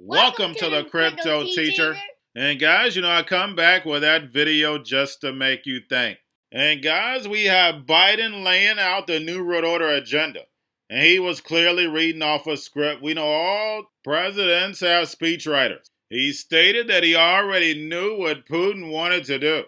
Welcome to the Crypto Teacher. And guys, I come back with that video just to make you think. And guys, we have Biden laying out the New World Order agenda. And he was clearly reading off a script. We know all presidents have speechwriters. He stated that he already knew what Putin wanted to do.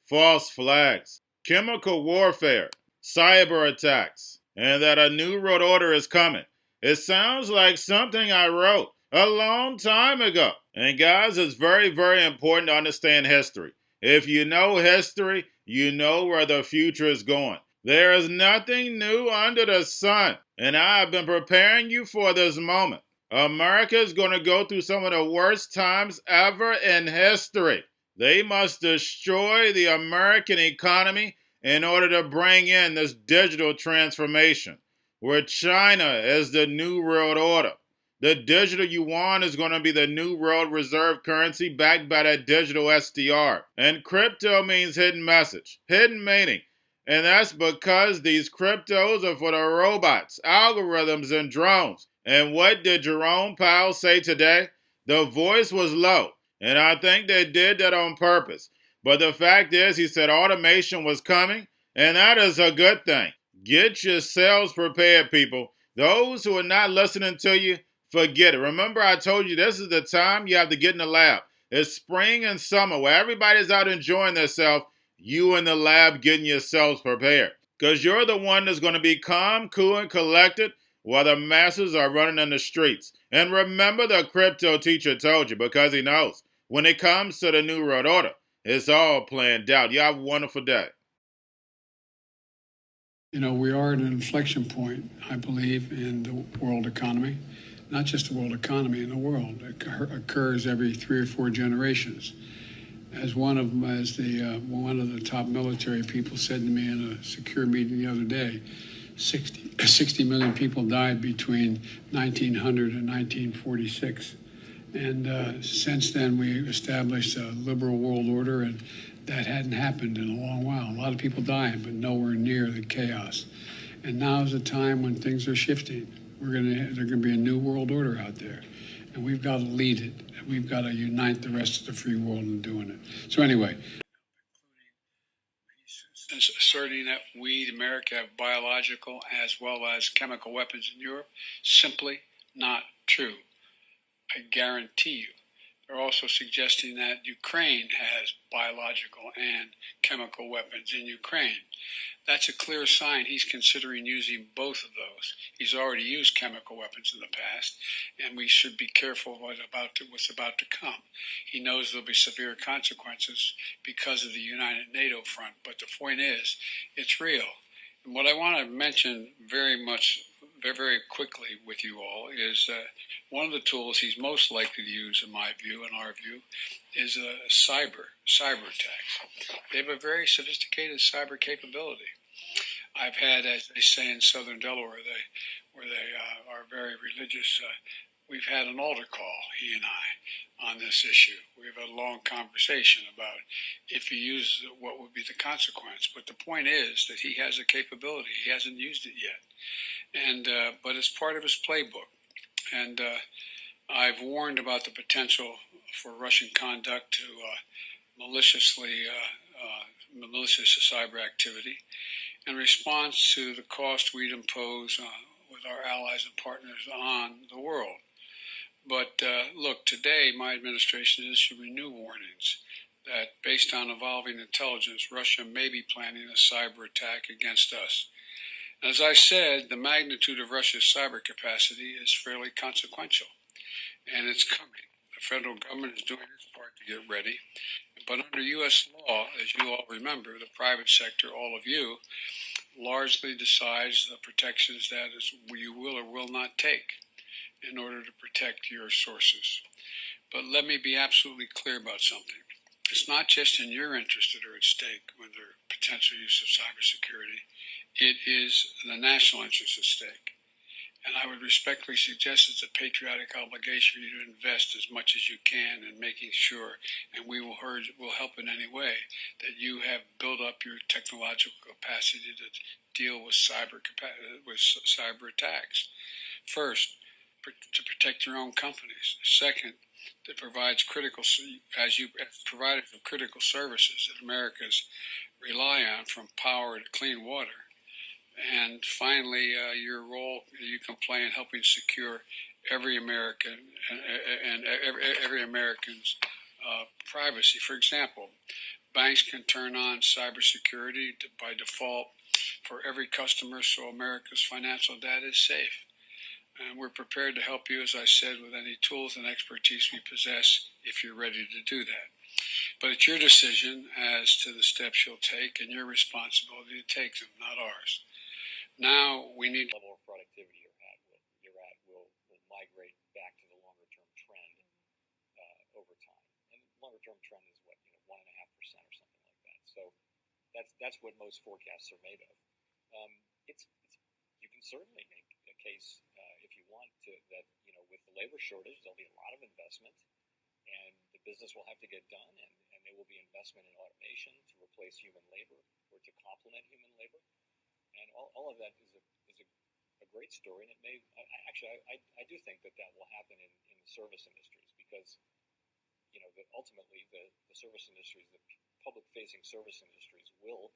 False flags, chemical warfare, cyber attacks, and that a New World Order is coming. It sounds like something I wrote a long time ago. And guys, it's very, very important to understand history. If you know history, you know where the future is going. There is nothing new under the sun. And I have been preparing you for this moment. America is going to go through some of the worst times ever in history. They must destroy the American economy in order to bring in this digital transformation, where China is the new world order. The digital yuan is going to be the new world reserve currency backed by that digital SDR. And crypto means hidden message, hidden meaning. And that's because these cryptos are for the robots, algorithms, and drones. And what did Jerome Powell say today? The voice was low. And I think they did that on purpose. But the fact is, he said automation was coming. And that is a good thing. Get yourselves prepared, people. Those who are not listening to you, forget it. Remember, I told you this is the time you have to get in the lab. It's spring and summer where everybody's out enjoying themselves. You in the lab getting yourselves prepared. Because you're the one that's going to be calm, cool, and collected while the masses are running in the streets. And remember, the crypto teacher told you, because he knows. When it comes to the New World Order, it's all planned out. You have a wonderful day. We are at an inflection point, I believe, in the world economy. Not just the world economy, in the world. It occurs every 3 or 4 generations. As one of the top military people said to me in a secure meeting the other day, 60 million people died between 1900 and 1946. And since then, we established a liberal world order, and that hadn't happened in a long while. A lot of people dying, but nowhere near the chaos. And now is a time when things are shifting. There's going to be a new world order out there, and we've got to lead it. We've got to unite the rest of the free world in doing it. So anyway, asserting that we, America, have biological as well as chemical weapons in Europe, simply not true. I guarantee you. They're also suggesting that Ukraine has biological and chemical weapons in Ukraine. That's a clear sign he's considering using both of those. He's already used chemical weapons in the past, and we should be careful what's about to come. He knows there'll be severe consequences because of the United NATO front, but the point is, it's real. And what I want to mention very quickly with you all is one of the tools he's most likely to use, in my view, in our view, is a cyber attack. They have a very sophisticated cyber capability. I've had, as they say in southern Delaware, where they are very religious, we've had an altar call, he and I, on this issue. We've had a long conversation about if he uses it, what would be the consequence. But the point is that he has a capability. He hasn't used it yet. But it's part of his playbook. And I've warned about the potential for Russian conduct to malicious cyber activity in response to the cost we'd impose with our allies and partners on the world. But look, today my administration is issuing new warnings that based on evolving intelligence, Russia may be planning a cyber attack against us. As I said, the magnitude of Russia's cyber capacity is fairly consequential, and it's coming. The federal government is doing its part to get ready, but under U.S. law, as you all remember, the private sector, all of you, largely decides the protections that you will or will not take in order to protect your sources. But let me be absolutely clear about something. It's not just in your interest that are at stake with the potential use of cybersecurity. It is the national interest at stake. And I would respectfully suggest it's a patriotic obligation for you to invest as much as you can in making sure, and we will help in any way, that you have built up your technological capacity to deal with cyber attacks. First, to protect your own companies. Second, that provides as providers of critical services that Americans rely on, from power to clean water. And finally, your role you can play in helping secure every American and every American's privacy. For example, banks can turn on cybersecurity by default for every customer, so America's financial data is safe. And we're prepared to help you, as I said, with any tools and expertise we possess if you're ready to do that. But it's your decision as to the steps you'll take and your responsibility to take them, not ours. Now we need level of productivity you're at will migrate back to the longer term trend over time. And longer term trend is what, 1.5% or something like that. So that's what most forecasts are made of. It's you can certainly make a case if you want to that with the labor shortage there'll be a lot of investment and the business will have to get done and there will be investment in automation to replace human labor or to complement human labor. And all of that is a great story, and it may I do think that will happen in the service industries because that ultimately the service industries, the public-facing service industries, will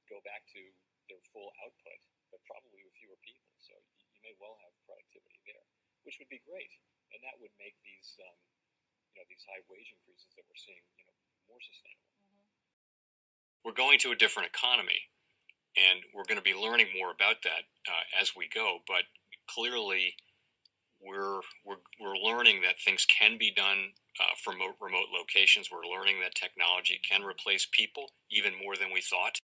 go back to their full output, but probably with fewer people. So you may well have productivity there, which would be great, and that would make these these high wage increases that we're seeing more sustainable. We're going to a different economy. And we're going to be learning more about that as we go. But clearly, we're learning that things can be done from remote locations. We're learning that technology can replace people even more than we thought.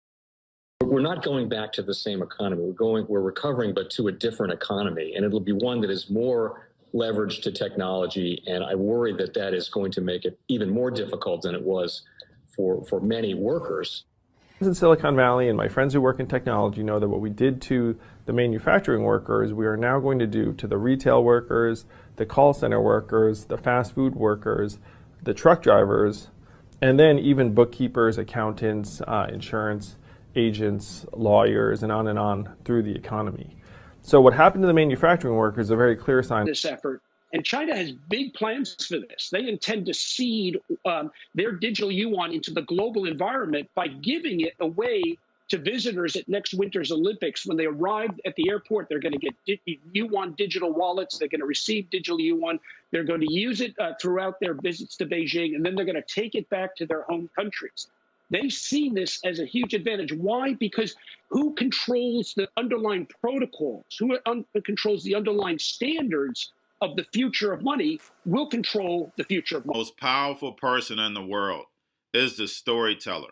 We're not going back to the same economy. We're recovering, but to a different economy, and it'll be one that is more leveraged to technology. And I worry that is going to make it even more difficult than it was for many workers. In Silicon Valley, and my friends who work in technology know that what we did to the manufacturing workers, we are now going to do to the retail workers, the call center workers, the fast food workers, the truck drivers, and then even bookkeepers, accountants, insurance agents, lawyers, and on through the economy. So what happened to the manufacturing workers is a very clear sign. This effort. And China has big plans for this. They intend to seed their digital yuan into the global environment by giving it away to visitors at next winter's Olympics. When they arrive at the airport, they're going to get yuan digital wallets. They're going to receive digital yuan. They're going to use it throughout their visits to Beijing, and then they're going to take it back to their home countries. They see this as a huge advantage. Why? Because who controls the underlying protocols? Who controls the underlying standards of the future of money will control the future of money. The most powerful person in the world is the storyteller.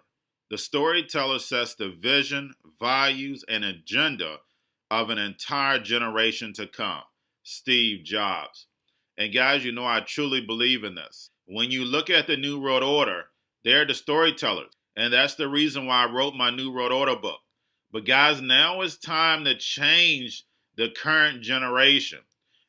The storyteller sets the vision, values, and agenda of an entire generation to come. Steve Jobs. And guys, I truly believe in this. When you look at the New World Order, they're the storytellers. And that's the reason why I wrote my New World Order book. But guys, now it's time to change the current generation.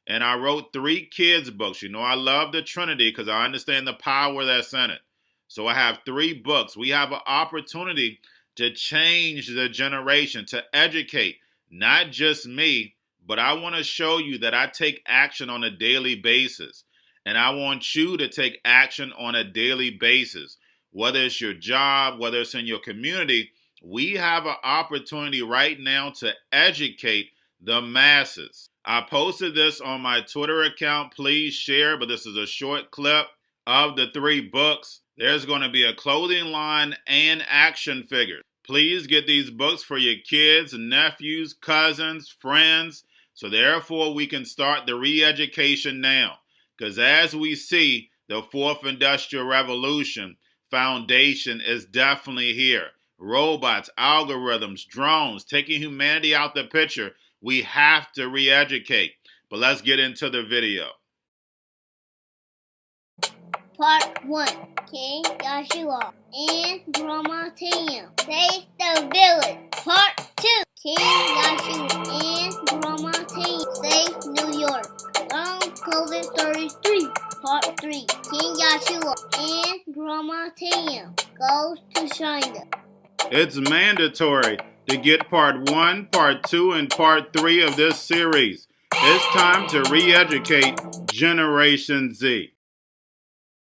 And I wrote 3 kids' books. I love the Trinity because I understand the power that's in it. So I have 3 books. We have an opportunity to change the generation, to educate, not just me, but I want to show you that I take action on a daily basis. And I want you to take action on a daily basis. Whether it's your job, whether it's in your community, we have an opportunity right now to educate the masses. I posted this on my Twitter account. Please share, but this is a short clip of the 3 books. There's going to be a clothing line and action figures. Please get these books for your kids, nephews, cousins, friends, so therefore we can start the re-education now. Because as we see, the 4th Industrial Revolution foundation is definitely here. Robots, algorithms, drones, taking humanity out the picture. We have to re-educate. But let's get into the video. Part 1. King Joshua and Grandma Tam save the village. Part 2. King Joshua and Grandma Tam save New York from COVID 33. Part 3. King Joshua and Grandma Tam goes to China. It's mandatory to get part 1, part 2, and part 3 of this series. It's time to re-educate Generation Z.